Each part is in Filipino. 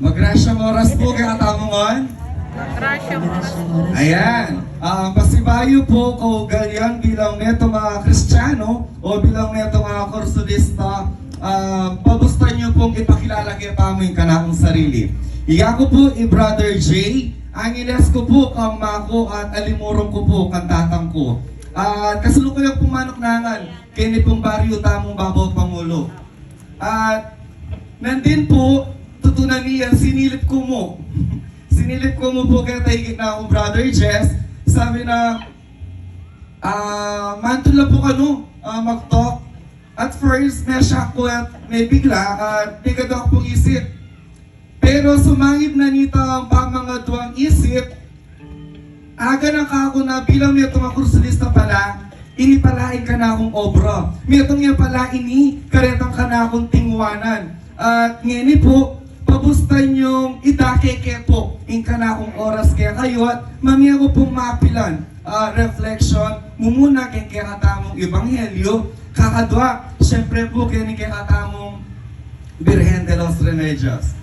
Magrasyang oras po kaya katamongon. Ayan. Pasibayo po kaugalyan bilang neto mga Kristiyano o bilang neto mga Kursulista. Pabusta niyo pong ipakilala kay pamoy kanakong sarili. Iya ko po Brother J. Angeles ko po kang mako at alimurong ko po kang tatang ko. Kasalukuyan pong manoknangan kini pong baryo tamong babaw Pangulo. At nandin po tutunan niya sinilip ko mo. Sinilip ko mo po kaya tayo na akong Brother Jess. Sabi na, mantul na po mag-talk. At first, may shock ko at may bigla at may ganda ko pong isip. Pero sumangit na nito ang pamangaduang isip. Aga na ka ako na bilang may itong kursulista pala, inipalain ka na akong obra. May itong niya pala karetang ka na akong tinguanan. At ngayon po, pabustan yung idakeke po in ka na akong oras kaya kayo at mamiya ko pong mapilan. Reflection, mumuna kaya katamong ebanghelyo, kakadwa, syempre po kaya katamong Birhen de los Remedios.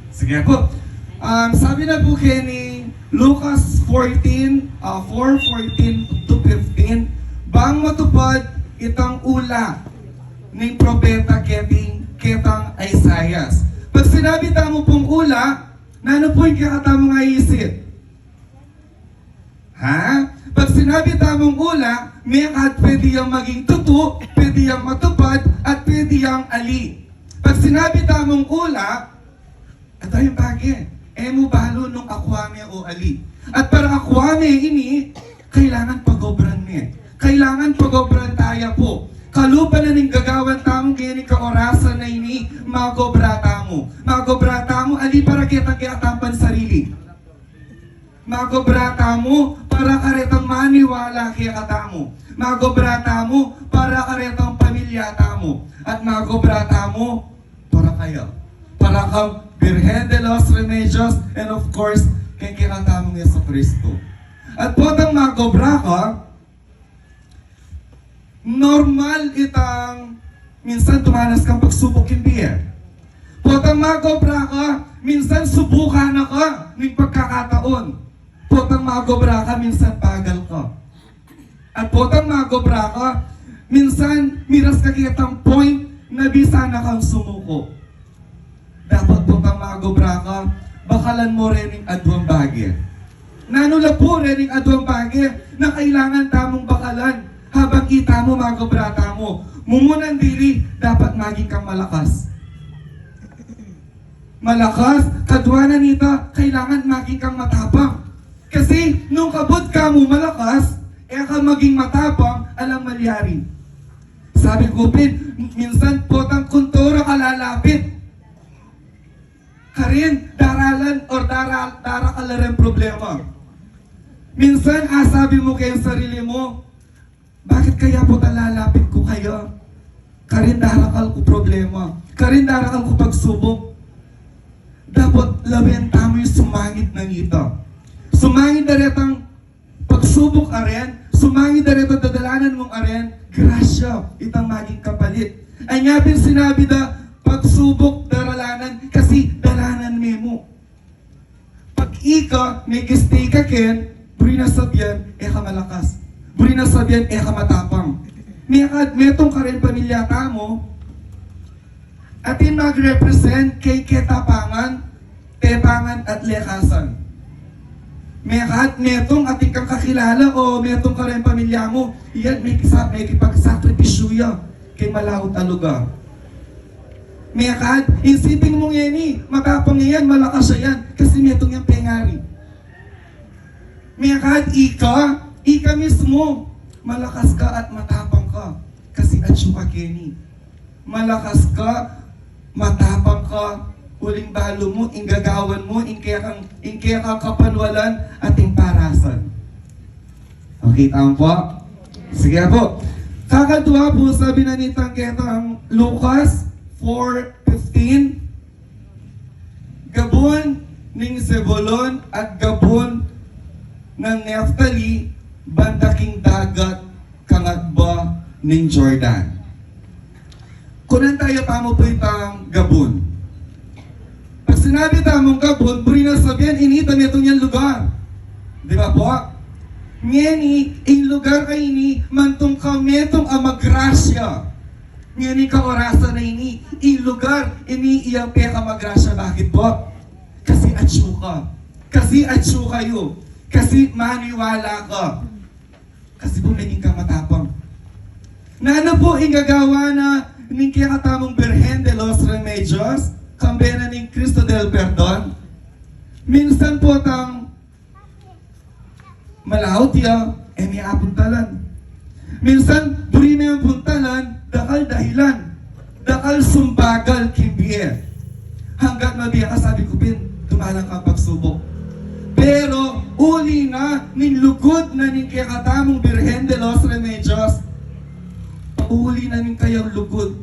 Sige po. Sabi na po kaya ni Lucas 14, 4:14 to 15, bang matupad itang ula ng propeta ketang Isaias. Pag sinabi tamo pong ula, nano po yung kakatamo nga isip? Ha? Pag sinabi tamong ula, may pwede yung maging tutu, pwede yung matupad, at pwede yung ali. Pag sinabi tamong ula, ito yung bagay. Mo balo nung akwame o ali. At para akwame ini, kailangan pagobran me. Kailangan pagobran tayo po. Kalupa na ning gagawan tamong kaya ni kaorasan na ini, magobrata mo. Magobrata mo, ali para kita-kiatampan sarili. Magobrata mo, para karetang maniwala kaya katamo. Magobrata mo, para karetang pamilyata mo. At magobrata mo, para kayo. Para kang Birhen de los Remedios, and of course, kay kinatamong Yeso Cristo. At po tang magobra ka, normal itang minsan tumanas kang pagsubok hindi eh. Potang magobra ka, minsan subukan na ka ng pagkakataon. Potang magobra ka, minsan pagal ka. At potang magobra ka, minsan miras ka kitang point na bisa na kang sumuko. Dapat potang magobra ka, bakalan mo rin yung adwang bagay. Nanula po rin yung adwang bagay na kailangan tamong bakalan. Habang kita mo, magobrata mo, mumunan dili, dapat maging kang malakas. Malakas, kadwanan nito, kailangan maging kang matapang. Kasi, nung kabot ka mo malakas, ka maging matapang, alang malyari. Sabi ko, minsan potang kuntura kalalapit. Karin, daralan or dara ka lang problema. Minsan, sabi mo kayong sarili mo, bakit kaya po talalapit ko kayo? Karin darakal ko problema. Karin darakal ko pagsubok. Dapat labenta mo yung sumangit na nito. Sumangit na retang pagsubok aren, sumangit na retang dadalanan mong aren, grasya, itang maging kapalit. Ay nga bin sinabi na pagsubok daralanan kasi dalanan mo. Pag ika, may kistay ka ken, buri na sabyan, ka malakas. Buri na sabihan, ka matapang. Metong ka rin pamilyata mo, atin mag-represent kay ketapangan, tepangan at lekasan. Metong ating kang kakilala o metong ka rin pamilya mo, iyan may kipagsakripisyo yan kay malawot na lugar. Insipin mong yan matapang yan, malakas siya yan, kasi metong yung pengari. Ika mismo, malakas ka at matapang ka. Kasi atyo ka, Kenny. Malakas ka, matapang ka, huling balo mo, ingagawan mo, ingkaya kang kapanwalan at imparasan. Okay, tama po? Sige po. Kakadwa po, sabi na ni Tangketang Lucas 4:15, Gabon ning Zebulon at Gabon ng Neftali, bandaking dagat kangatba ning Jordan. Kunan tayo pa mo po itang Gabon. Pag sinabi tamong kabon, buri na sabihan, initan itong yan lugar. Di ba po? Ngeni, in lugar ay ini, mantong kametong amagrasya. Ngeni ka orasan na ini, in lugar, ini iyang peka magrasya. Bakit po? Kasi atsu ka. Kasi atsu kayo. Kasi maniwala ka. Kasi po naging ka matapang. Na ano po ingagawa na ning kaya katamong Birhen de los Remedios, kambena ning Cristo del Perdon. Minsan po tang malahot ya, may apuntalan. Minsan, buri na yung puntalan, dakal dahilan. Dakal sumbagal kimbiye. Hanggat mabiya ka, sabi ko, Pin, dumalang ka pagsubok. Pero, uli na, ning lugod na ning kaya katamong Birhen de los Remedios, uli na ning kayang lugod,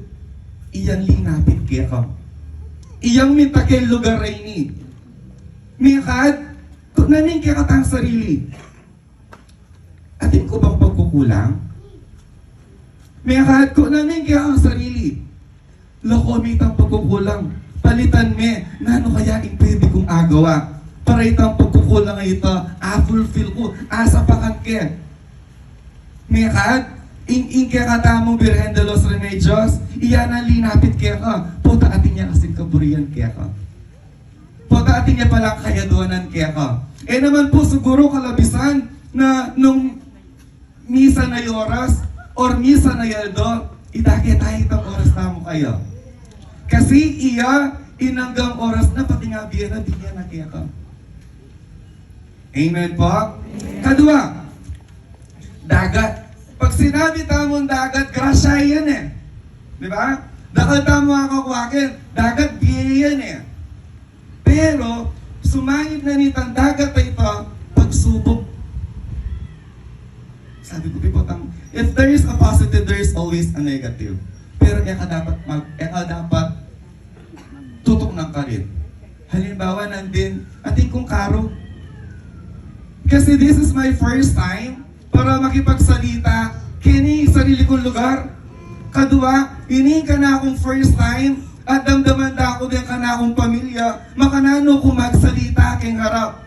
iyang linapit kaya ka. Iyang mintakil lugar ay ni. Mikad, kung naning kaya katang sarili, atin ko bang pagkukulang? Mikad, kung naning kaya ang sarili, lokomit ang pagkukulang, palitan me, na ano kaya yung pwede kong agawa? Para itang pagkukulang ay ito, fulfill ko, asa pakan ke. Mikad, in kaya katamong Birhen de los Remedios, iyan ang linapit kaya ka, puta atin niya kasing kaburian kaya ka. Puta atin niya palang kayaduanan kaya ka. Eh naman po siguro kalabisan na nung misa na oras or misa na yaldo, itake tayo itang oras na mo kayo. Kasi iya, inanggang oras na pati nga biya na bigyan na kaya ka. Amen po? Kadua, dagat. Pag sinabi tamong dagat, grasya yan eh. Di ba? Dakal tamo ako kuwakin, dagat biya yan eh. Pero, sumangit na nitang dagat ay ito, pagsubok. Sabi ko, pipotang, if there is a positive, there is always a negative. Pero eka dapat tutok ng karit. Halimbawa, nandin, ating kong karo. Kasi this is my first time para makipagsalita kini sarili kong lugar. Kadua, ini ka na akong first time at damdaman da ako din ka na akong pamilya, makanano ko magsalita king harap.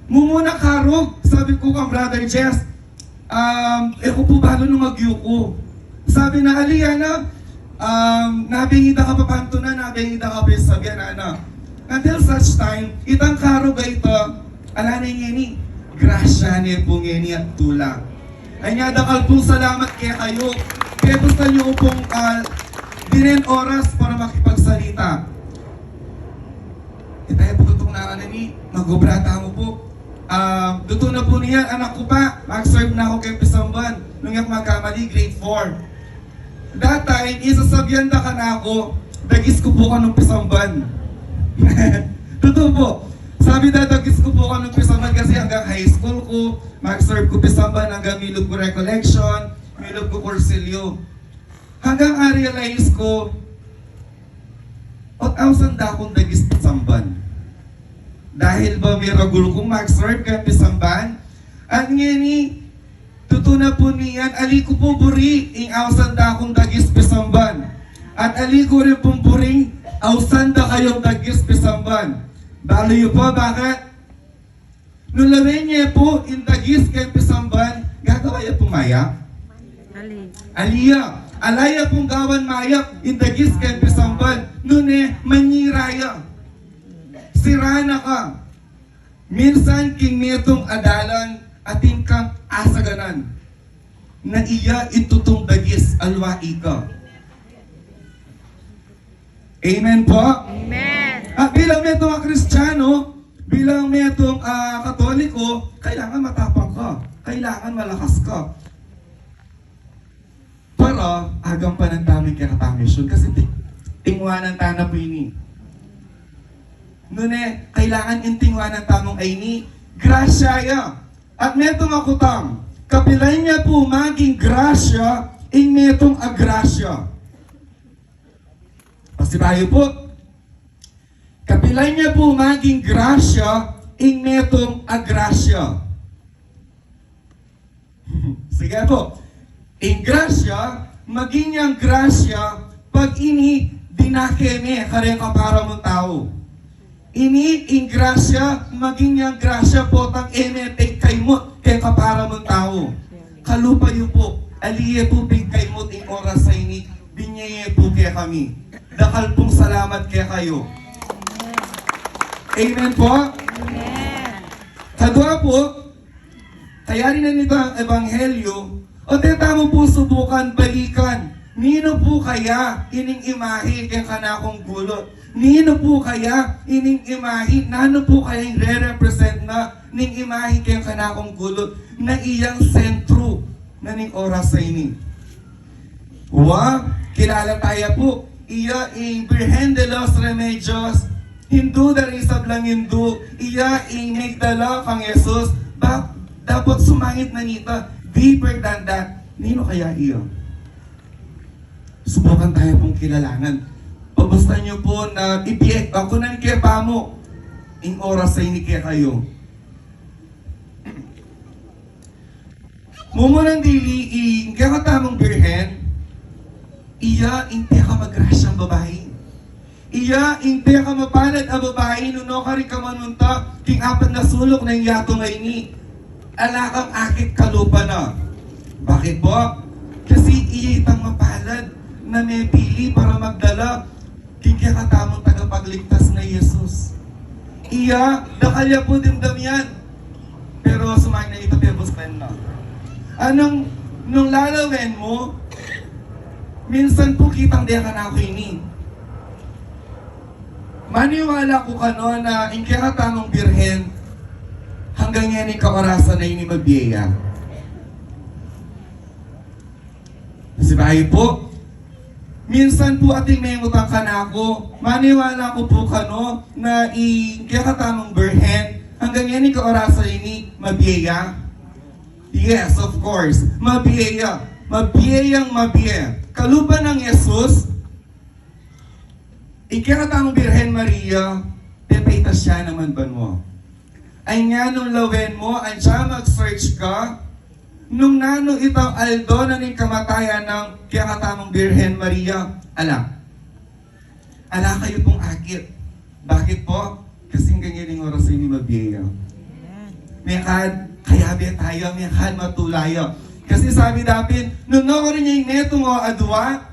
Mumuna karog, sabi ko kang Brother Jess, eko po balo nung magyuko. Sabi na, Aliana, nabingida ka pa panto na, nabingida ka pa sabihan na ano. Until such time, itang karog ay ito, ala na ngeni, grasya ni po ngeni at tula. Ay nga dakal pong salamat kaya kayo. Kaya gusto nyo pong dinin oras para makipagsalita. E tayo po tutong na ni, magobrata mo po. Duto na po niya, anak ko pa, mag-serve na ako kay Pisamban. Nung yak magkamali, grade 4. That time, isasabihan da ka na ako, dagis ko po ka nung Pisamban. Totoo po. Sabi na, dagis ko po ka nung Pisamban kasi hanggang high school ko, mag-serve ko Pisamban hanggang Milog ko Recollection, Milog ko Corsilio. Hanggang realize ko, 8,000 da akong dagis Pisamban. Dahil ba may ragul kong mag-serve kay Pisamban, at ngini, tutuna po niyan, ali ko po buri, ing awsan da akong dagis Pisamban. At ali ko rin pong buring, awsan da kayong dagis Pisamban. Balo po, bakit? Nung lawin niya po, in dagis kay Pisamban, gagawa niya pong mayak? Aliya. Alaya pong gawan mayak, in dagis kay Pisamban, nun maniraya. Sirana ka. Minsan king netong adalan ating kang asaganan na iya itutong dagis alwai ka. Amen po? Amen. Bilang netong Kristiyano, bilang netong Katoliko, kailangan matapang ka. Kailangan malakas ka. Para agang pa ng daming kakatamisyon kasi tingwanan tana po ini. Nune, kailangan intingwanan tamong ay ni grasya ya. At netong akutang, kapilay niya po maging grasya, in netong agrasya. Pasibayo po, kapilay niya po maging grasya, in netong agrasya. Sige po, in grasya, maging niyang grasya, pag ini inakeme kareng kapara mong tao. Ini ingrasya, maging yang grasya po tang emetek kaymot kay kapara mong tao. Kalupayo po, aliye po kaymot ing oras sa ini, binyaye po kaya kami. Dakal pong salamat kaya kayo. Amen po? Kadwa po, kaya rin na nito ang ebanghelyo, o tamo po subukan balikan. Nino po kaya ining imahe kaya kanakong gulot? Nino po kaya ining imahe, nano po kaya yung re-represent na ning imahe kaya kanakong gulot na iyang sentro na ning oras sa ini? Kilala tayo po, iya ing Virgen de los Remedios, Hindu dari sablang Hindu, iya ing nagdala kang Jesus, dapat sumangit na nita, deeper than that. Nino kaya iyo? Subukan tayo pong kilalanan. Pabusta nyo po na ibiyek ako na kaya pa mo. Ing oras sa ini kaya kayo. Mumunang dili ing kaya katamang birhen, iya ing ka magrasyang babae. Iya ing ka mapalad ang babae, nuno ka rin kamanunta, king apat na sulok na yung yato ngay ni. Alakang akit kalupa na. Bakit po? Kasi iya itang mapalad na may pili para magdala king katamang tagapagligtas na Jesus. Iya, dakalya po din yan. Pero sumayin na ito, pero na. Nung lalawin mo, minsan po kitang diya ka na ako ini. Maniwala ko kano na ing katamang birhen, hanggang yan yung kaorasan na ini magbiya. Kasi bahay po, minsan po ating may utang ka na ako, maniwala ko po kano na ikatamang birhen, hanggang yan yung kaorasan ini, mabiyaya? Yes, of course, mabiyaya. Mabiyayang mabiyaya. Kaluban ng Jesus, ikatamang birhen Maria, pepaitas siya naman ba mo? Ay nga nung lawen mo, ay siya mag-search ka, nung nano itang aldo na ning kamatayan ng katamang Birhen Maria, ala kayo pong akit. Bakit po? Kasi ganyan yung oras ini mabiyaya. May kayabi tayo, may matulayo. Kasi sabi dapin, nung ko rin yung netong o adwa,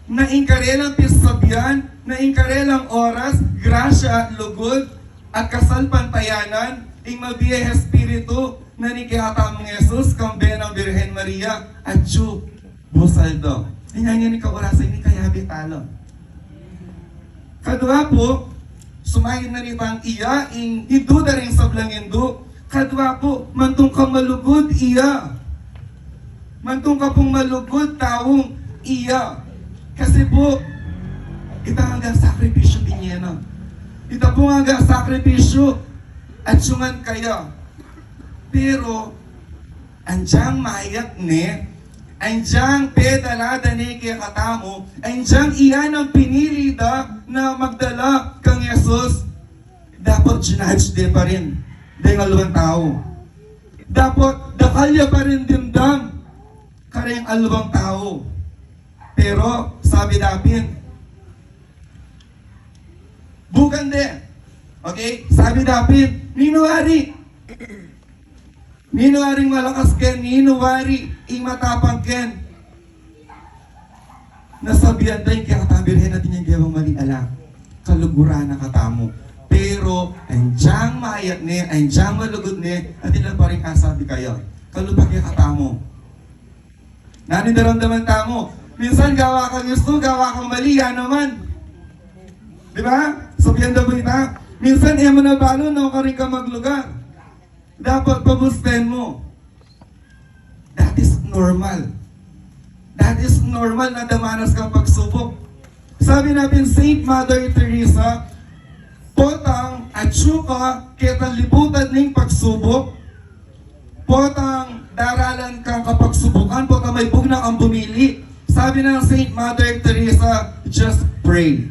na inkarelang pisabyan, na inkarelang oras, grasya at lugod, at kasalpantayanan, ing mabiyay espiritu, na ni katamang Jesus, kambe ng Birhen Maria, at Diyo, busaldo. Hinyan ni kaorasa, ini kayabi talo. Kadwa po, sumayin na nito ang iya, ing Hindu na rin sablang Hindu. Kadwa po, mantong ka malugod, iya. Mantong ka pong malugod, taong iya. Kasi po, ita hanggang sakripisyo binyena. Ita po hanggang sakripisyo, at sungan kaya. Pero, anjang mayak ne, anjang pedalada ne kaya katamo, anjang iyan ang pinili na magdala kang Jesus, dapat ginahadj de pa rin, dahil alawang tao. Dapat dakalya pa rin dimdam, kareng alawang tao. Pero, sabi dapin, bugande, okay? Sabi dapin, Ninuwaring malakas ken, ninuwari ing matapang ken. Nasabihan tayo kaya katabirhin natin yung gewang mali ala. Kaluguran na katamo. Pero, anjang maayat ni, anjang malugod ni, at ilan pa rin kasabi kayo. Kalupag yung katamo. Nanin daramdaman tamo. Minsan gawa kang gusto, gawa kang mali, yan naman. Di ba? Sabihan daw ita. Minsan, mo na balo, no, ka rin ka maglugar. Dapat pabusten mo. That is normal. That is normal na damanas kang pagsubok. Sabi natin, Saint Mother Teresa, potang atsuka kitang libutan ning pagsubok, potang daralan kang kapagsubukan, potang may bugna ang bumili. Sabi ng Saint Mother Teresa, just pray.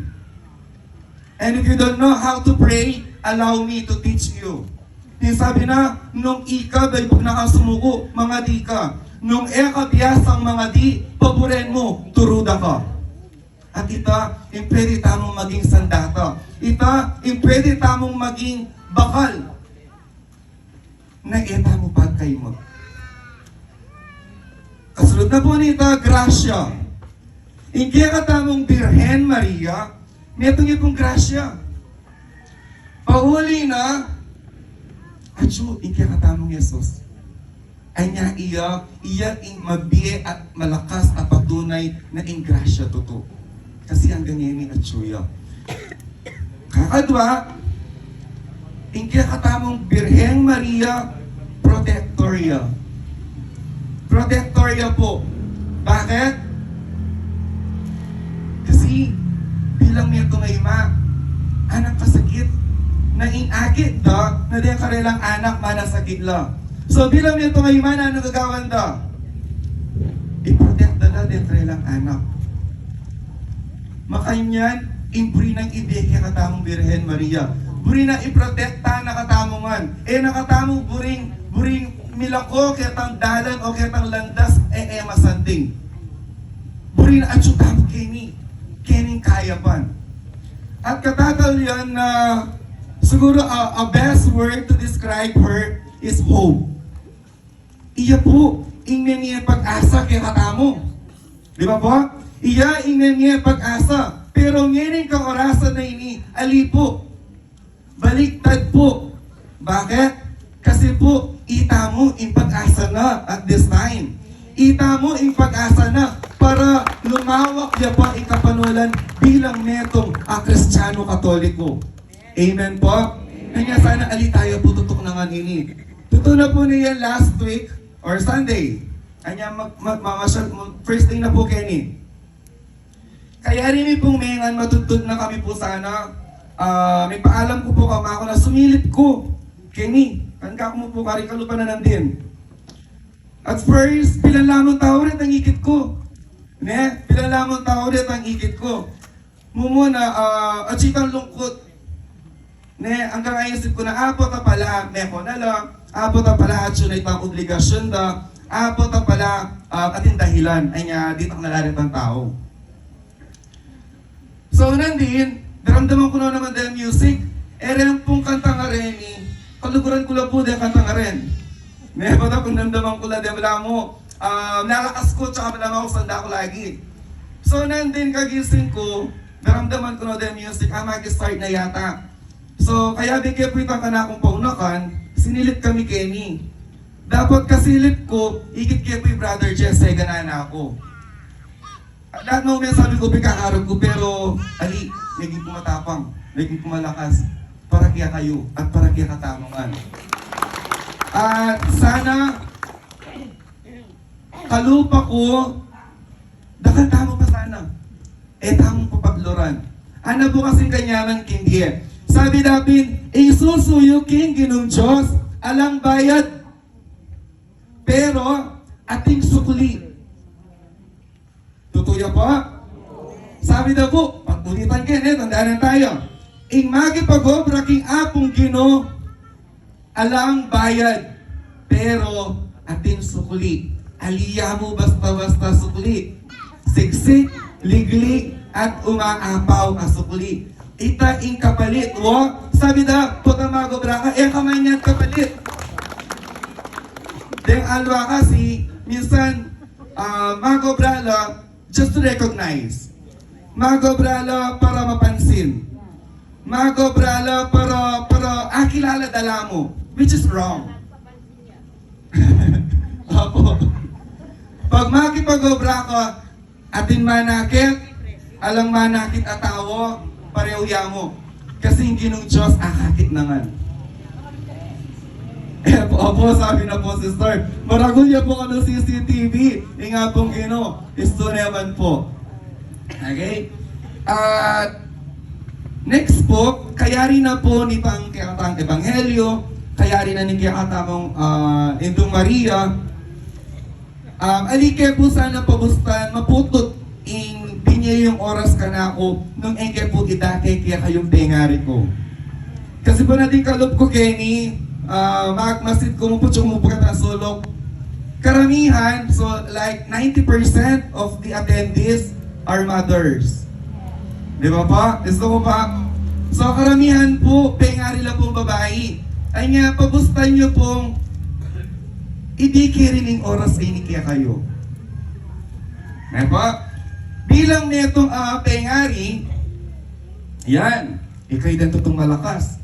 And if you don't know how to pray, allow me to teach you. Sabi na, nung ika, daybog na kang sumuko, mga di ka. Nung eka biyasang mga di, paboren mo, turuda ka. At ito, yung pwede tamong maging sandato. Ito, yung pwede tamong maging bakal. Na eta mo pagkay mo. Kasunod na po nito, grasya. Hindi ka tamong Birhen Maria, netong ipong grasya. Pauli na, atyo, hindi ka tamong Yesus. Ay niya iya ing mabiye at malakas at patunay na ing grasya totoo. Kasi ang ganyan ni atsuya. Kakadwa, hindi ka tamong Birhen Maria, protectoria. Protectoria po. Bakit? Kasi bilang nito ngayon anak kasakit na inakit da na di karelang anak manasakit la. So bilang nito ngayon ano gagawan da? I-protect da di karelang anak. Makanyan, impuri ng ibigay katamong Birhen Maria. Buri na i-protekta na katamongan. Nakatamong buring milako ketang dalan o ketang landas masanding. Buri na atsyutamo kening kayapan. At katagal yan na siguro a best word to describe her is hope. Iya po, ingnan niya pag-asa kay katamo. Di ba po? Iya ingnan niya pag-asa. Pero ngayon kang orasan na ini, ali po. Baliktad po. Bakit? Kasi po, ita mo yung pag-asa na at this time. Ita mo yung pag-asa na para lumawak niya pa ikapanulan bilang netong Kristiyano Katoliko. Amen po? Kanya sana ali tayo po tutok na nga ini. Tuto na po niya last week or Sunday. Kanya first day na po Kenny. Kaya rin pong mengan matutod na kami po sana. May paalam ko po ako na sumilip ko. Kenny, kanka mo po karikalupa na nandin. At first, pilalamang tao rin ang ikit ko. Ne? Pilalamang tao rin ang ikit ko. Mumuna, at sikang lungkot. Ne? Hanggang ayosip ko na apot na pala, meko na lang. Apot na pala at yun ay pang obligasyon da. Apot na pala ating dahilan. Ay nga, dito ang nalalit ang tao. So, nandin, naramdaman ko na naman dahil music. Eren pong kanta nga rin ni kaluguran ko lang po dahil kanta nga rin. May pata kung namdaman ko lang dahil wala mo. Nalakas ko tsaka wala ako sanda ko lagi. So, nandin kagising ko, naramdaman ko na dahil music, mag-start na yata. So, kaya bigyan po itang ka na akong paunakan, sinilip kami Kenny. Dapat kasilip ko, ikit kaya po yung brother Jesse, ganaan ako. At that moment sabi ko, bigkakarap ko, pero ali, naging pumatapang, naging pumalakas, para kaya kayo, at para kaya katamangan. At sana, kalupa ko, dakan tamo pa sana. Tamong papagloran. Ano po kasing kanyaman kindi Sabi natin, isusuyo king ginong Diyos, alang bayad, pero ating sukli. Tutuya po? Sabi na po, pag-ulitan kayo, tandaan tayo. Ing magipagobra king apong Gino, alang bayad, pero ating sukli. Aliya mo basta-basta sukli. Siksik, liglig, at umaapaw ang sukli. Ita ing kapalit, wo? Sabi na, puta magobra ka, kamay niyan kapalit. Deng alwa kasi, minsan, magobra la, just to recognize. Magobra para mapansin. Magobra para kilala dala mo, which is wrong. Opo. Pag makipag-obra ka, atin manakit, alang manakit atawo, pareho mo. Kasi hindi nung Diyos akakit naman. Opo, sabi na po sister, maragulya po ano CCTV, nga pong Gino, isto naman po. Okay? At next po, kaya rin na po ni pang kayatang Ebanghelyo, kaya rin na ni kayatamong Indong Maria, alike po sana pabustan, maputot in binye yung oras ka na ako, nung engke po idake kaya kayong tengari ko. Kasi po natin kalup ko, Kenny, magmasid ko mo po tsong mo pagkat sulok. Karamihan, so like 90% of the attendees are mothers. Di ba po? Gusto ko pa. So karamihan po, pengari lang pong babae. Ay nga, pagustan nyo pong ibigay rin oras ay nikiya kayo. Di ba? Bilang netong pengari, yan, ikay din tutong malakas.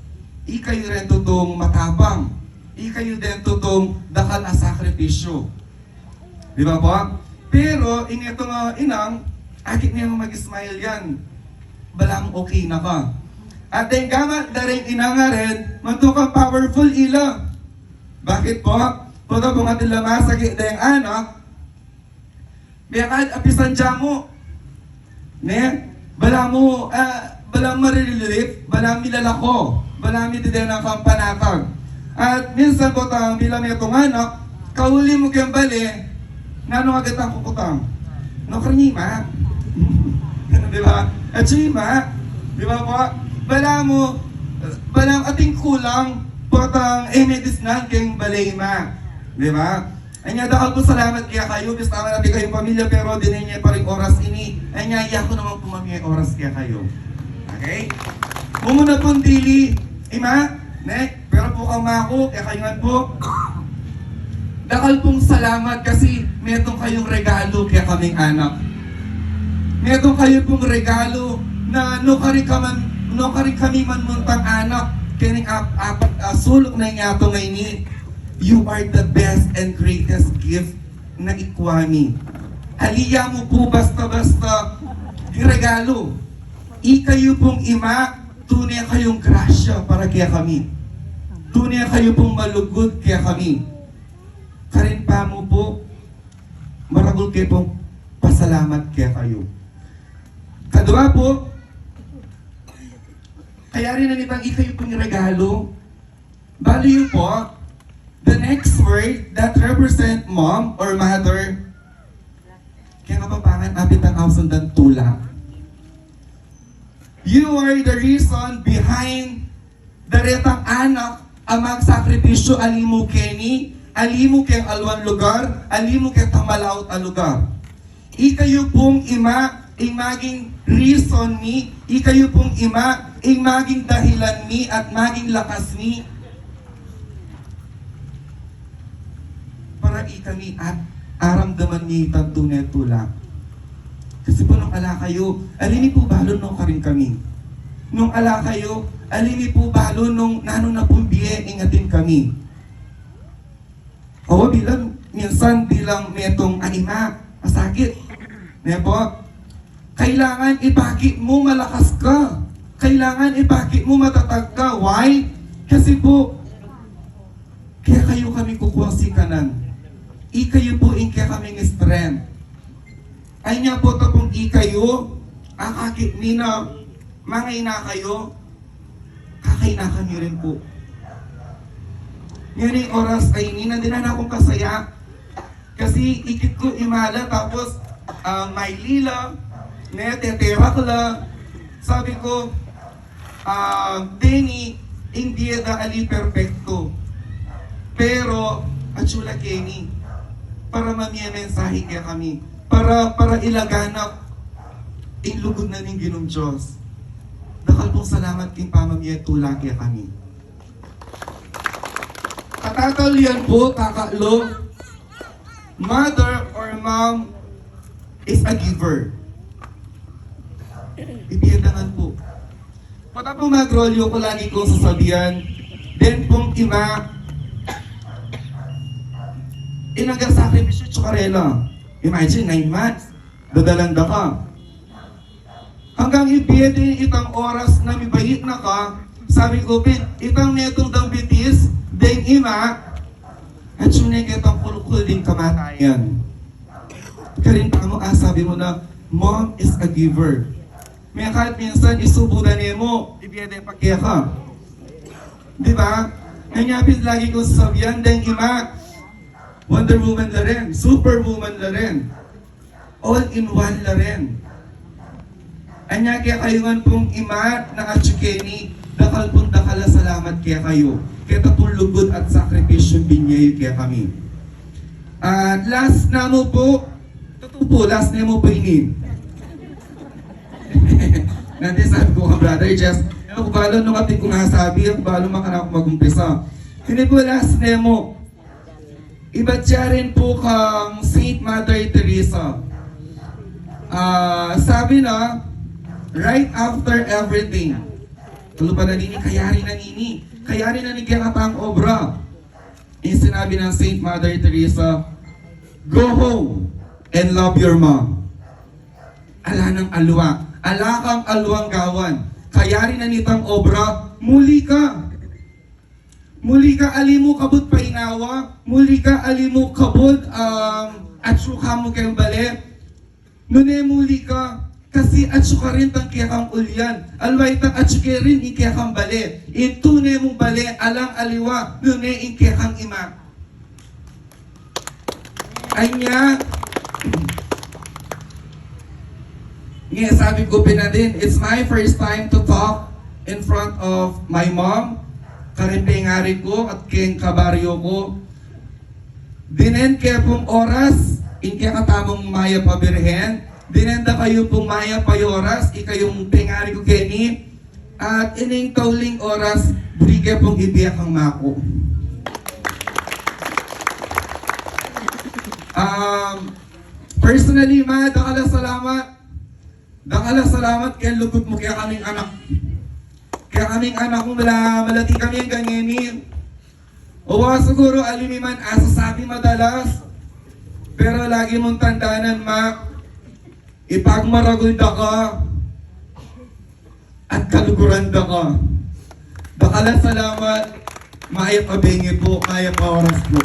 Ikay rin tutong matapang. Ikay din tutong dakal na sakripisyo. Di ba po? Pero, inetong inang, akit niya mag-smile yan. Balang okay na ka. At then gamat na rin inanga rin, mantukang powerful ila. Bakit po? Pagka po nga tila masagit na yung anak, biyakad apisan dyan mo. Ne? Balang mo, balang marililip, balang milalako, balang mitidin ang kampanatag. At minsan po tang bilang itong anak, kauli mo kayang bali, nano agad ang kukutang. No, karnima. Di ba? At sima, di ba po? Balang ating kulang, potang medisnan kayong balay ma. Di ba? Ay nga, dakal po salamat kaya kayo, bis naman natin kayong pamilya, pero din niya pa rin oras ini. Ay nga, iya ko naman pumamiyay oras kaya kayo. Okay? Mumuna pong dili, ima, ne? Pero po kang mako, kaya kayo nga po. Dakal pong salamat kasi metong kayong regalo kaya kaming anak. Metong kayo pong regalo na no kari kami man muntang anak, kining apat sulok na nga ito ngayon. You are the best and greatest gift na ikwami. Aliya mo po basta-basta yung regalo. Ikayo pong ima, tunay kayong grasya para kaya kami. Tunay kayo pong malugod kaya kami. Karin pa mo po, maragol kayo pong pasalamat kaya kayo. Kadua po, kaya rin na nitang ikayo pong regalo. Baliw po, the next word that represent mom or mother, kaya kapapangan apit ang hausundan tula. You are the reason behind the retang anak ang magsakripisyo alimu keni, alimu keng alwan lugar, alimu keng tamalaot a lugar. Ikayo pong ima, maging reason ni, ikayo pong ima, maging dahilan ni at maging lakas ni para ikami at aramdaman ni tantunay tulak. Kasi po nung ala kayo, alini po balon nung karing kami. Nung ala kayo, alini po balon nung nano na pong biye ingatin kami. O minsan bilang metong anima, masakit. Nepo? Kailangan ipakit mo malakas ka. Kailangan ipakit mo matatag ka. Why? Kasi po, kaya kayo kami kukuha si kanan. Ikayo po kaya kaming strength. Ay niya po tapong ikayo, akakit ni na mga ina kayo, kakaina kami rin po. Ngayon yung oras ay ni nandinan akong kasaya. Kasi ikit ko imala tapos may lila, teterak la. Sabi ko, Denny, hindi na ali perfecto. Pero, atsula Kenny, para mamiya mensahe kaya kami, para ilaganap, inlugod na ning ginong Diyos. Dakal pong salamat king pamamiya tula kaya kami. Katatal yan po, kakalo, mother or mom is a giver. Ibiyadangan po. Pata pong magrolyo ko lagi kong sasabihan, then pong ima, inagasakripisyo tsukarela. Imagine, 9 months, dadalanda ka. Hanggang ibiyadin itang oras na mibayit na ka, sabi ko, itang netong dang bitis, deng ima, at sunay kitang kulukul din kamatayan. Karin pa mo, sabi mo na, mom is a giver. May kahit minsan isubudan mo, ibiyadin pa kaya ka. Di ba? Nanyapit lagi ko sasabihan, deng ima, Wonder Woman la rin, Superwoman la rin, all-in-one la rin. Anya kaya kayo nga pong ima na atsukeni, dakal pong dakala salamat kaya kayo. Kaya tapong lugod at sakripisyon binyayo kaya kami. At last na mo po, totoo po, last na mo po ini. Nanti sabi ko ka Brother Jess, kung balo nung ating kong nasabi, kung balo makanak mag-umpisa. Hindi po last nemo. Iba siya rin po kang Saint Mother Teresa. Sabi na, right after everything, tulo pa na nini, kayari na nini. Kayari na ni Kaya obra. Yung sinabi ng Saint Mother Teresa, go home and love your mom. Ala ng alwa. Ala kang alwang gawan. Kayari na nitang obra, muli ka. Muli ka alimu kabut painawa. Muli ka alimu kabut at suka mo kayong bale. Nune muli ka. Kasi at suka rin tang kaya kang ulyan. Alway tang at suka rin in kaya kang bale. Intune mong bale alang aliwa. Nune in kaya kang ima. Anya. Ngayon sabi ko pinadin, it's my first time to talk in front of my mom, karimpingari ko at king kabaryo ko. Dinen kaya pong oras, in kaya katamong maya pabirhen, dinenda kayo pong maya payoras, ikayong pingari ko keni, at ining tauling oras, buri kaya pong ibiyak ang mako. Personally, ma, dakala salamat. Dakala salamat kay lugot mo kaya kaming anak. Kaya kaming anak mo malati kami ang ganyanin. Owa siguro alimiman asa sabi madalas. Pero lagi mong tandaanan, ma, ipagmaragol da ka at kaluguran da ka. Dakala salamat, maayap abengi po, maayap oras po.